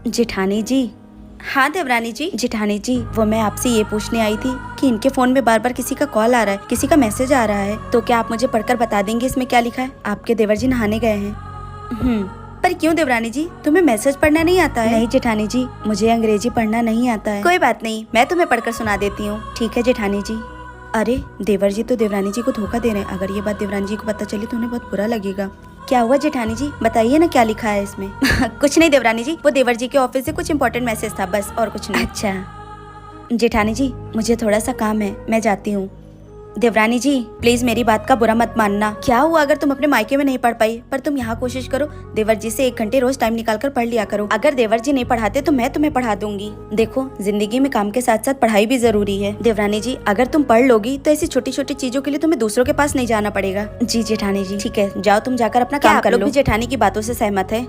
जेठानी जी। हाँ देवरानी जी। जेठानी जी, वो मैं आपसे ये पूछने आई थी कि इनके फोन में बार बार किसी का कॉल आ रहा है, किसी का मैसेज आ रहा है, तो क्या आप मुझे पढ़कर बता देंगे इसमें क्या लिखा है? आपके देवर जी नहाने गए हैं। पर क्यों देवरानी जी, तुम्हें मैसेज पढ़ना नहीं आता है? नहीं जेठानी जी, मुझे अंग्रेजी पढ़ना नहीं आता है। कोई बात नहीं, मैं तुम्हें पढ़कर सुना देती हूँ। ठीक है जेठानी जी। अरे देवर जी तो देवरानी जी को धोखा दे रहे हैं। अगर ये बात देवरानी जी को पता चली तो उन्हें बहुत बुरा लगेगा। क्या हुआ जेठानी जी, बताइए ना क्या लिखा है इसमें। कुछ नहीं देवरानी जी, वो देवर जी के ऑफिस से कुछ इम्पोर्टेंट मैसेज था, बस और कुछ नहीं। अच्छा जेठानी जी, मुझे थोड़ा सा काम है, मैं जाती हूँ। देवरानी जी प्लीज मेरी बात का बुरा मत मानना। क्या हुआ अगर तुम अपने मायके में नहीं पढ़ पाई, पर तुम यहाँ कोशिश करो, देवर जी से 1 घंटे रोज टाइम निकाल कर पढ़ लिया करो। अगर देवर जी नहीं पढ़ाते तो मैं तुम्हें पढ़ा दूंगी। देखो जिंदगी में काम के साथ साथ पढ़ाई भी जरूरी है। देवरानी जी अगर तुम पढ़ लोगी तो ऐसी छोटी छोटी चीजों के लिए तुम्हें दूसरों के पास नहीं जाना पड़ेगा। जी जेठानी जी। ठीक है, जाओ तुम जाकर अपना काम कर लो। जेठानी की बातों से सहमत है?